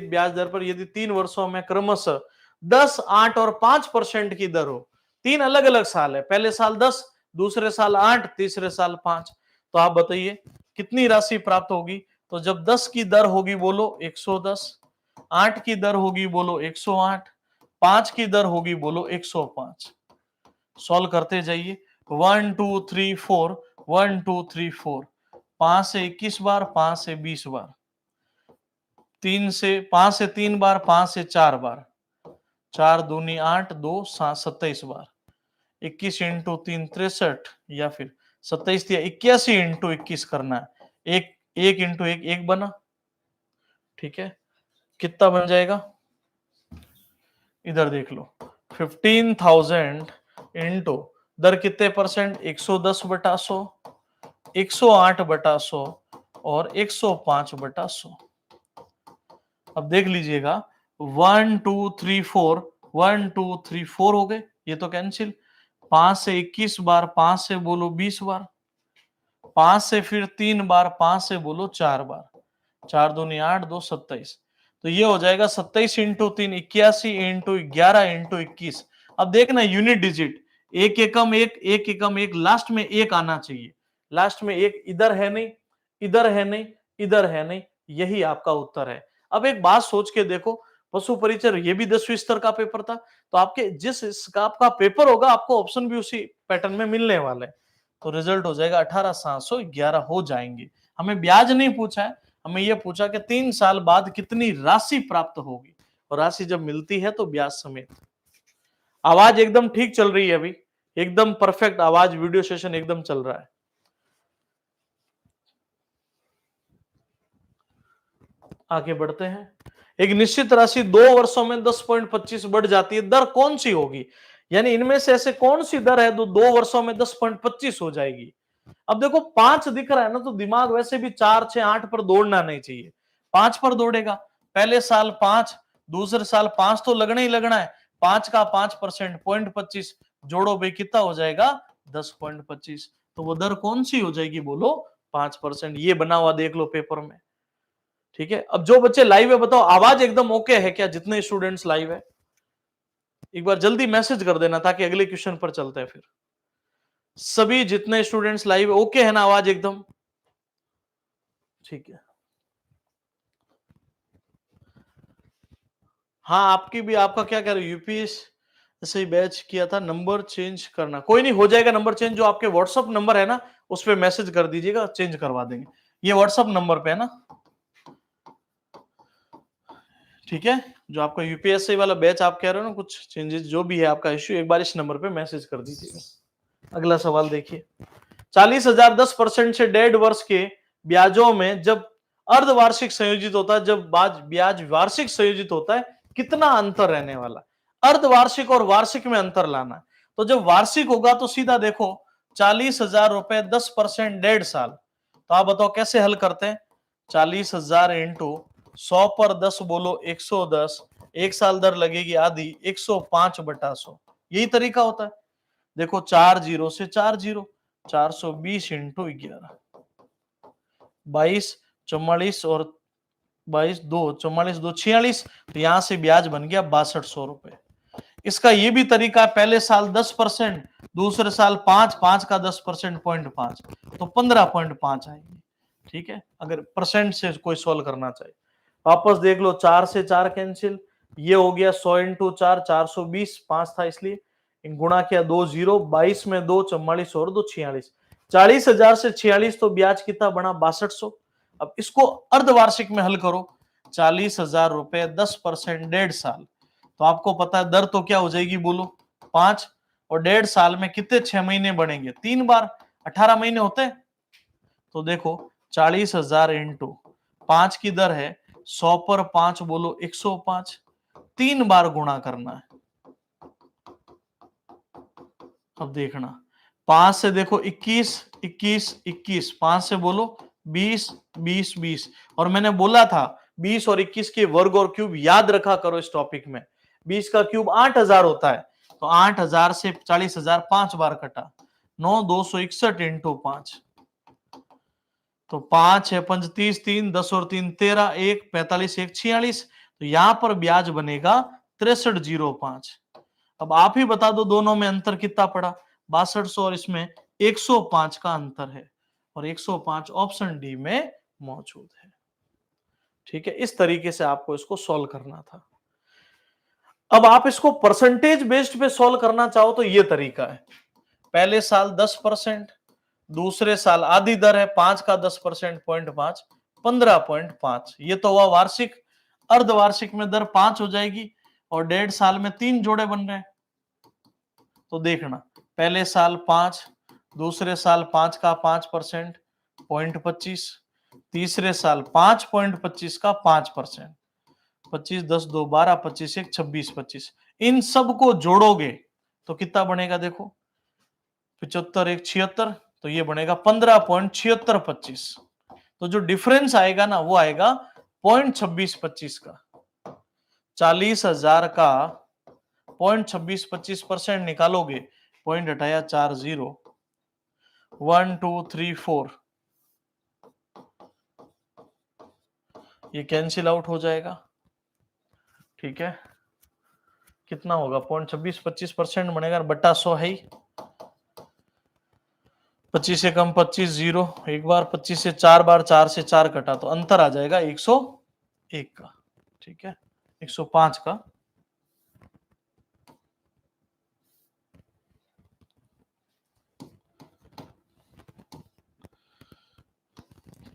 ब्याज दर पर यदि 3 वर्षों में क्रमशः 10, 8 और 5% की दर हो, 3 अलग अलग साल है, पहले साल 10, दूसरे साल 8, तीसरे साल 5, तो आप बताइए कितनी राशि प्राप्त होगी। तो जब 10 की दर होगी बोलो 110, 8 की दर होगी बोलो 108, 5 की दर होगी बोलो 105। सॉल्व करते जाइए। 1 2 3 4, 1 2 3 4, 5 से 21 बार, 5 से 20 बार, 5 से 3 बार, 5 से 4 बार, 4 दूनी 8, 2 7 27 बार, 21 इंटू 3 63, या फिर 27 या 81 इंटू 21 करना है। एक इंटू एक बना, ठीक है, कितना बन जाएगा इधर देख लो, 15,000 इंटू दर कितने परसेंट, 110/100, 108/100 और 105/100। अब देख लीजिएगा 1 2 3 4, 1 2 3 4 हो गए, ये तो कैंसिल। 5 से 21 बार, 5 से बोलो 20 बार, 5 से फिर 3 बार, 5 से बोलो 4 बार, 4 दूनी 8, 2 27, तो ये हो जाएगा 27 इंटू 3 81 इंटू 11 इंटू 21। अब देखना यूनिट डिजिट, एक एकम एक, एक एकम एक, लास्ट में एक आना चाहिए, लास्ट में एक इधर है नहीं, इधर है नहीं, इधर है नहीं, यही आपका उत्तर है। अब एक बात सोच के देखो, पशु परिचय ये भी 10वीं स्तर का पेपर था, तो आपके जिस इसका आपका पेपर होगा आपको ऑप्शन भी उसी पैटर्न में मिलने वाले हैं, तो रिजल्ट हो जाएगा 18,711 हो जाएंगे। हमें ब्याज नहीं पूछा है, हमें यह पूछा कि 3 साल बाद कितनी राशि प्राप्त होगी, और राशि जब मिलती है तो ब्याज समेत। आवाज एकदम ठीक चल रही है अभी, एकदम परफेक्ट आवाज, वीडियो सेशन एकदम चल रहा है। आगे बढ़ते हैं। एक निश्चित राशि 2 वर्षों में 10.25 बढ़ जाती है, दर कौन सी होगी, यानी इनमें से ऐसे कौन सी दर है जो 2 वर्षों में 10.25 हो जाएगी। अब देखो 5 दिख रहा है ना, तो दिमाग वैसे भी 4 6 8 पर दौड़ना नहीं चाहिए, 5 पर दौड़ेगा। पहले साल 5, दूसरे साल 5 तो लगना ही लगना है, 5 का 5% 0.25 जोड़ो भाई, कितना हो जाएगा 10.25, तो वो दर कौन सी हो जाएगी बोलो 5%। ये बना हुआ देख लो पेपर में, ठीक है। अब जो बच्चे लाइव है बताओ आवाज एकदम ओके है क्या, जितने स्टूडेंट्स लाइव है एक बार जल्दी मैसेज कर देना ताकि अगले क्वेश्चन पर चलते हैं। फिर सभी जितने स्टूडेंट्स लाइव है ओके है ना, आवाज एकदम ठीक है। हाँ आपकी भी, आपका क्या कह रहे हो, यूपीएस से ही बैच किया था, नंबर चेंज करना, कोई नहीं हो जाएगा नंबर चेंज, जो आपके व्हाट्सअप नंबर है ना उस पर मैसेज कर दीजिएगा, चेंज करवा देंगे, ये व्हाट्सअप नंबर पे है ना, ठीक है। जो आपका यूपीएससी वाला बैच आप कह रहे हो ना, कुछ चेंजेस जो भी है आपका इश्यू, एक बार इस नंबर पे मैसेज कर दीजिएगा। अगला सवाल देखिए, 40,000 10% से 1.5 वर्ष के ब्याजों में जब अर्धवार्षिक संयोजित होता है, जब ब्याज वार्षिक संयोजित होता है, कितना अंतर रहने वाला। अर्धवार्षिक और वार्षिक में अंतर लाना है, तो जब वार्षिक होगा तो सीधा देखो 40,000 रुपए 10% 1.5 साल, तो आप बताओ कैसे हल करते हैं। 40,000 इंटू 100 पर 10 बोलो 110, एक साल दर लगेगी आधी, 105/100, यही तरीका होता है। देखो 4 जीरो से 4 जीरो, 420 इंटू 11, 22 44 और 22 2 44 2 46, तो यहां से ब्याज बन गया 6200 रुपए। इसका ये भी तरीका, पहले साल 10%, दूसरे साल 5 का 10% 0.5, तो 15.5 आएगी, ठीक है। अगर परसेंट से कोई सॉल्व करना चाहे वापस देख लो, 4 से 4 कैंसिल, ये हो गया 100 इंटू 4 420, 5 था इसलिए गुणा किया 2 0, 22 में 2 44 और 2 46, 40,000 से 46, तो ब्याज कितना बना 6200। अब इसको अर्धवार्षिक में हल करो, 40,000 रुपए 10% 1.5 साल, तो आपको पता है दर तो क्या हो जाएगी बोलो 5, और 1.5 साल में कितने 6 महीने बनेंगे, 3 बार 18 महीने होते हैं। तो देखो 40,000 इंटू 5 की दर है 100 पर 5 बोलो 105, 3 बार गुणा करना है। अब देखना 5 से देखो 21 21 21, 5 से बोलो 20 20 20, और मैंने बोला था 20 और 21 के वर्ग और क्यूब याद रखा करो इस टॉपिक में। 20 का क्यूब 8,000 होता है, तो 8,000 से 40,000 5 बार कटा, 9 261 इंटू 5, तो 5 है 5 30 3 10 और 3 13 1 45 1 46, तो यहां पर ब्याज बनेगा 6305। अब आप ही बता दो दोनों में अंतर कितना पड़ा। 6200 और इसमें 105 का अंतर है, और 105 ऑप्शन डी में मौजूद है। ठीक है, इस तरीके से आपको इसको सॉल्व करना था। अब आप इसको परसेंटेज बेस्ड पे सॉल्व करना चाहो तो ये तरीका है। पहले साल 10%, दूसरे साल आधी दर है 5 का 10%, 0.5, 15.5। ये तो हुआ वार्षिक। अर्धवार्षिक में दर 5 हो जाएगी, और 1.5 साल में 3 जोड़े बन रहे हैं। तो देखना, पहले साल 5, दूसरे साल 5 का 5%, 0.25, तीसरे साल 5.25 का 5%, 25, 10, 2, 12, 25, 1, 26, 25। इन सबको जोड़ोगे तो कितना बनेगा देखो, 75, 1, 76, तो ये बनेगा 15.7625। तो जो डिफरेंस आएगा ना वो आएगा 0.2625 का। 40,000 का 0.2625% निकालोगे, पॉइंट हटाया 40, 1 2 3 4, ये कैंसिल आउट हो जाएगा। ठीक है, कितना होगा 0.2625% बनेगा, बट्टा 100 है ही। 25 से कम 25, 0 एक बार, 25 से 4 बार, 4 से 4 कटा तो अंतर आ जाएगा 101 का। ठीक है, 105 का।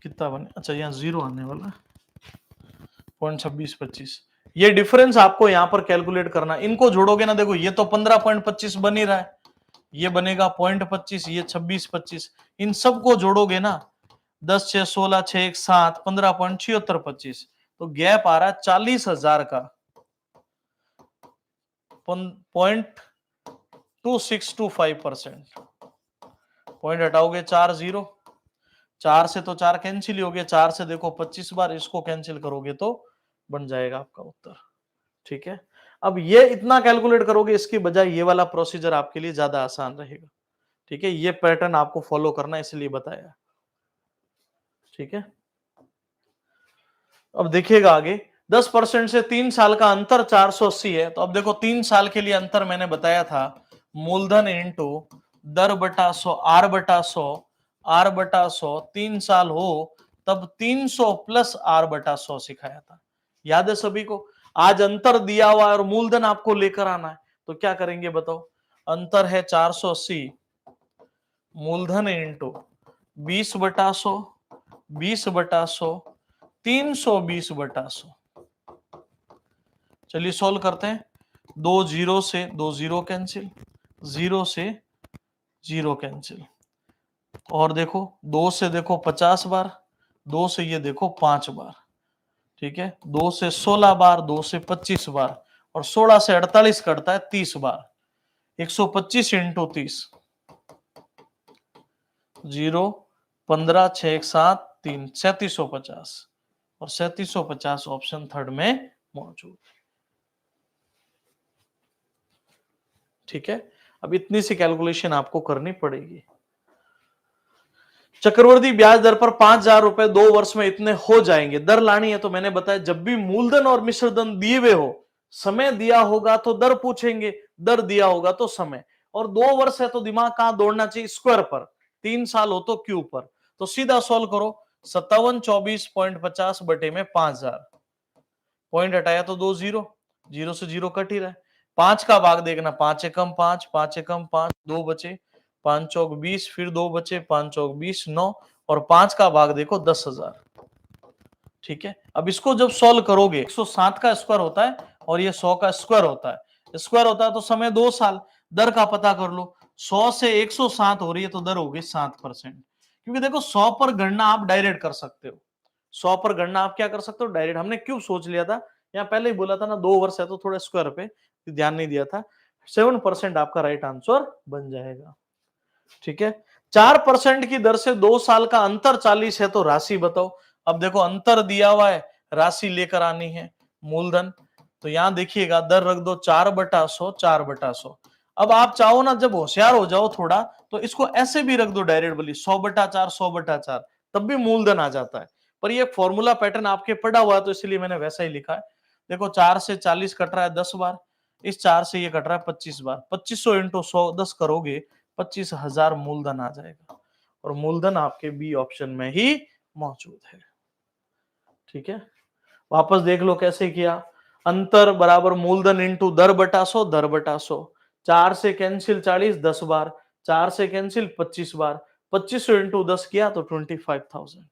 कितना बने, अच्छा यहाँ 0 आने वाला, 0.2625। ये डिफरेंस आपको यहां पर कैलकुलेट करना। इनको जोड़ोगे ना, देखो ये तो 15.25 बन ही रहा है, ये बनेगा 0.25, ये 2625। इन सबको जोड़ोगे ना, 10, 6, 16, 6, 1, 7, 15.7625। तो गैप आ रहा है 40,000 का 0.2625%। पॉइंट हटाओगे 4, 0, 4 से तो 4 कैंसिल हो गए, 4 से देखो 25 बार, इसको कैंसिल करोगे तो बन जाएगा आपका उत्तर। ठीक है, अब ये इतना कैलकुलेट करोगे, इसकी बजाय ये वाला प्रोसीजर आपके लिए ज्यादा आसान रहेगा। ठीक है, ये पैटर्न आपको फॉलो करना इसलिए बताया। ठीक है, अब देखिएगा आगे, 10% से 3 साल का अंतर 480 है। तो अब देखो 3 साल के लिए अंतर मैंने बताया था, मूलधन इंटू दर बटा 100, आर बटा 100, आर बटा 100, 3 साल हो तब 300 प्लस आर बटा 100 सिखाया था, याद है सभी को। आज अंतर दिया हुआ है और मूलधन आपको लेकर आना है, तो क्या करेंगे बताओ। अंतर है 480, मूलधन इंटू 20 बटा 100, 20 बटा 100, 320 बटा 100। चलिए सॉल्व करते हैं। 2 0 से 2 0 कैंसिल, 0 से 0 कैंसिल, और देखो 2 से देखो 50 बार, 2 से ये देखो 5 बार। ठीक है, 2 से 16 बार, 2 से 25 बार, और 16 से 48 कटता है 30 बार। 125 इंटू 30, 0, 15, 6, 1, 7, 3, 3750, और 3750 ऑप्शन थर्ड में मौजूद। ठीक है, अब इतनी सी कैलकुलेशन आपको करनी पड़ेगी। चक्रवृद्धि ब्याज दर पर 5,000 रुपए 2 वर्ष में इतने हो जाएंगे। दर लानी है तो मैंने बताया, जब भी मूलधन और मिश्रधन दिए हुए हो, समय दिया होगा तो दर पूछेंगे, दर दिया होगा तो समय, और 2 वर्ष है तो दिमाग कहां दौड़ना चाहिए, स्क्वायर पर। 3 साल हो तो क्यूब पर। तो सीधा सॉल्व करो, 5724.50 बटे में 5,000, पॉइंट हटाया तो 2 0, 0 से 0 कट ही रहा है। 5 का भाग देखना, 5 एकम 5, 5 एकम 5, 2 बचे, 5 चौक 20, फिर 2 बचे, 5 चौक 20, 9, और 5 का भाग देखो 10,000। ठीक है, अब इसको जब सॉल्व करोगे, 107 का स्क्वायर होता है और ये 100 का स्क्वायर होता है। स्क्वायर होता है तो समय 2 साल। दर का पता कर लो, 100 से 107 हो रही है तो दर होगी 7%। क्योंकि देखो 100 पर गणना आप डायरेक्ट कर सकते हो, 100 पर गणना आप क्या कर सकते हो, डायरेक्ट। हमने क्यों सोच लिया था, यहाँ पहले ही बोला था ना 2 वर्ष है तो थोड़ा स्क्वायर पे ध्यान नहीं दिया था। 7% आपका राइट आंसर बन जाएगा। ठीक है, 4% की दर से 2 साल का अंतर 40 है, तो राशि बताओ। अब देखो अंतर दिया हुआ है, राशि लेकर आनी है, मूलधन। तो यहां देखिएगा, दर रख दो 4/100, 4/100। अब आप चाहो ना, जब होशियार हो जाओ थोड़ा, तो इसको ऐसे भी रख दो डायरेक्ट बली, 100/4, 100/4, तब भी मूलधन आ जाता है। पर ये फॉर्मूला पैटर्न आपके पढ़ा हुआ है तो इसलिए मैंने वैसा ही लिखा है। देखो 4 से 40 कट रहा है 10 बार, इस 4 से ये कट रहा है 25 बार, 2500 इंटू 100 10 करोगे 25,000 मूलधन आ जाएगा, और मूलधन आपके बी ऑप्शन में ही मौजूद है। ठीक है, वापस देख लो कैसे किया। अंतर बराबर मूलधन इंटू दर बटा 100, दर बटा 100, 4 से कैंसिल 40 10 बार, 4 से कैंसिल 25 बार, 2500 इंटू 10 किया तो 25,000।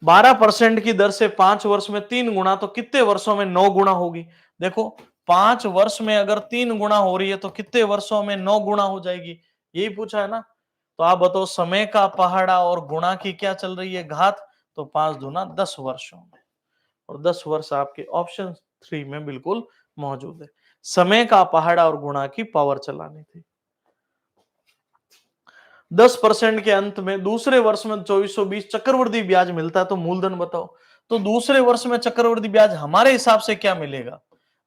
12% की दर से 5 वर्ष में 3 गुना, तो कितने वर्षों में 9 गुना होगी? देखो 5 वर्ष में अगर 3 गुना हो रही है तो कितने वर्षों में 9 गुना हो जाएगी, यही पूछा है ना। तो आप बताओ समय का पहाड़ा और गुणा की क्या चल रही है घात, तो 5 दूना 10 वर्षों में, और 10 वर्ष आपके ऑप्शन 3 में बिल्कुल मौजूद है। समय का पहाड़ा और गुणा की पावर चलानी थी। 10% के अंत में दूसरे वर्ष में 2420 चक्रवृद्धि ब्याज मिलता है, तो मूलधन बताओ। तो दूसरे वर्ष में चक्रवृद्धि ब्याज हमारे हिसाब से क्या मिलेगा?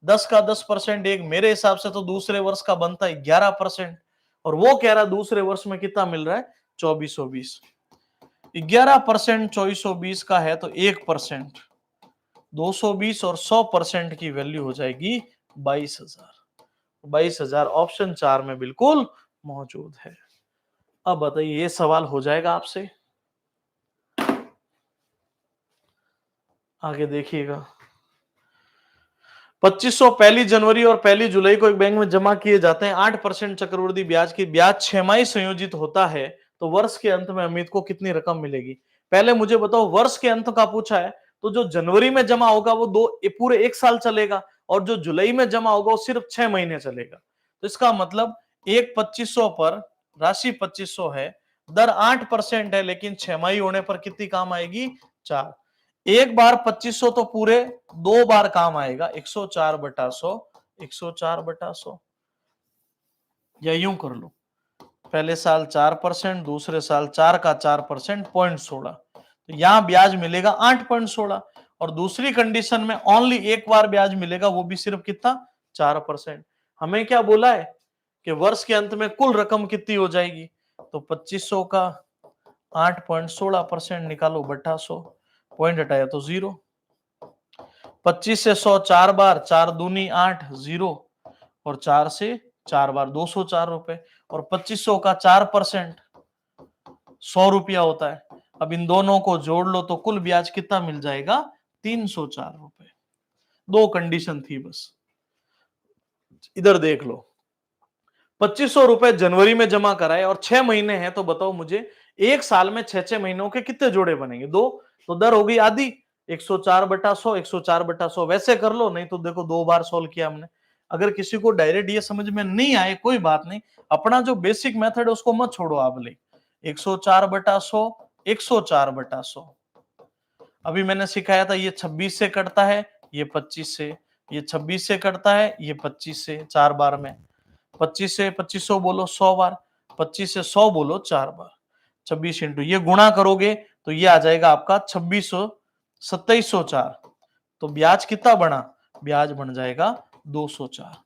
10 का 10% एक, मेरे हिसाब से तो दूसरे वर्ष का बनता है 11%, और वो कह रहा दूसरे वर्ष में कितना मिल रहा है? 2420। 11% 2420 का है तो 1%, 220 और 100% की वैल्यू हो जाएगी 22,000। 22,000 ऑप्शन 4 में बिल्कुल मौजूद है। अब बताइए ये सवाल हो जाएगा आपसे, आगे देखिएगा। 2500 पहली जनवरी और पहली जुलाई को एक बैंक में जमा किए जाते हैं। 8% चक्रवृद्धि ब्याज की ब्याज 6 माही संयोजित होता है, तो वर्ष के अंत में अमित को कितनी रकम मिलेगी? पहले मुझे बताओ, वर्ष के अंत का पूछा है तो जो जनवरी में जमा होगा वो पूरे 1 साल चलेगा, और जो जुलाई में जमा होगा वो सिर्फ 6 महीने चलेगा। तो इसका मतलब एक 2500 पर राशि 2500 है, दर 8% है, लेकिन 6 माही होने पर कितनी काम आएगी? 4। एक बार 2500 तो पूरे 2 बार काम आएगा, 104/100, 104/100, या यूं कर लो, पहले साल 4%, दूसरे साल 4 का 4% 0.16, तो यहां ब्याज मिलेगा 8.16, और दूसरी कंडीशन में ओनली एक बार ब्याज मिलेगा, वो भी सिर्फ कितना? 4%। हमें क्या बोला है कि वर्ष के अंत में कुल रकम कितनी हो जाएगी, तो 2500 का 8.16% निकालो बटा 100, पॉइंट हटाया तो 0। 25 से 100 4 बार, 4 दूनी 8, 0, और 4 से 4 बार 204 रुपए, और 2500 का 4% 100 रुपया होता है। अब इन दोनों को जोड़ लो तो कुल ब्याज कितना मिल जाएगा? 304 रुपए। दो कंडीशन थी बस, इधर देख लो। 2500 रुपए जनवरी में जमा कराए और 6 महीने हैं, तो बताओ मुझे एक साल में 6 महीनों के कितने जोड़े बनेंगे? 2, तो दर हो गई आधी, 104/100, 104/100 वैसे कर लो, नहीं तो देखो 2 बार सोल्व किया हमने। अगर किसी को डायरेक्ट ये समझ में नहीं आए कोई बात नहीं, अपना जो बेसिक मेथड है उसको मत छोड़ो आप, ले 104/100, 104/100। अभी मैंने सिखाया था, ये 26 से कटता है, ये 25 से, ये 26 से कटता है, ये 25 से, 4 बार में। 25 से 2500 बोलो 100 बार, 25 से 100 बोलो 4 बार, 26 इंटू ये गुणा करोगे तो ये आ जाएगा आपका 2600, 2704। तो ब्याज कितना बना? ब्याज बन जाएगा 204।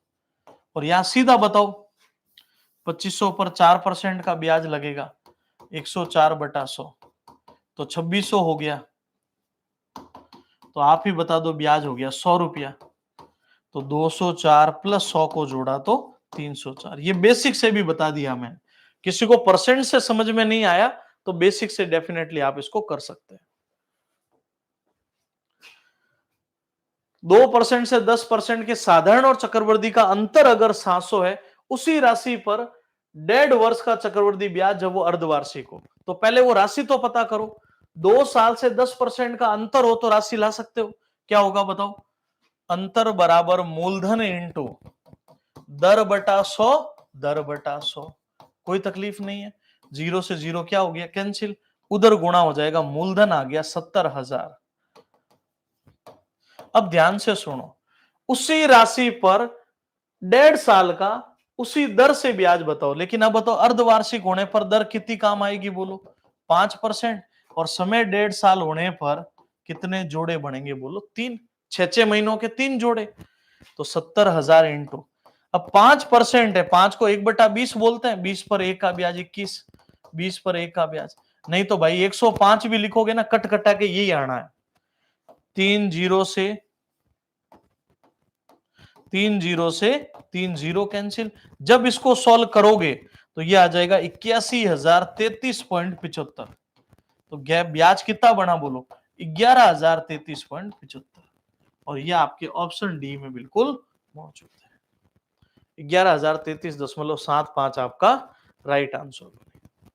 और यहां सीधा बताओ, 2500 पर 4% का ब्याज लगेगा, 104/100, तो 2600 हो गया। तो आप ही बता दो, ब्याज हो गया 100 रुपया। तो 204 प्लस 100 को जोड़ा तो 304। ये बेसिक से भी बता दिया मैंने। किसी को परसेंट से समझ में नहीं आया तो बेसिक से डेफिनेटली आप इसको कर सकते हैं। 2% से 10% के साधारण और चक्रवृद्धि का अंतर अगर 700 है, उसी राशि पर 1.5 वर्ष का चक्रवृद्धि ब्याज जब वो अर्धवार्षिक हो, तो पहले वो राशि तो पता करो। 2 साल से 10% का अंतर हो तो राशि ला सकते हो, क्या होगा बताओ? अंतर बराबर मूलधन इंटू दर बटा 100, दर बटा 100। कोई तकलीफ नहीं है, 0 से 0 क्या हो गया? कैंसिल, उधर गुणा हो जाएगा, मूलधन आ गया 70,000। अब ध्यान से सुनो, उसी राशि पर 1.5 साल का उसी दर से ब्याज बताओ, लेकिन अब बताओ अर्धवार्षिक होने पर दर कितनी काम आएगी बोलो? 5%, और समय 1.5 साल होने पर कितने जोड़े बनेंगे बोलो? 3, 6 महीनों के 3 जोड़े, तो 70,000 इंटू, अब 5% है, 5 को 1/20 बोलते हैं, 20 पर 1 का ब्याज 21, 20 पर 1 का ब्याज। नहीं तो भाई 105 भी लिखोगे ना, कट कटा के यही आना है। 3 जीरो से 3 जीरो कैंसिल। जब इसको सॉल्व करोगे तो ये आ जाएगा 81,033.75। तो गैप ब्याज कितना बना बोलो, 11,033.75। और ये आपके ऑप्शन डी में बिल्कुल मौजूद है। 11,033.75 आपका राइट आंसर।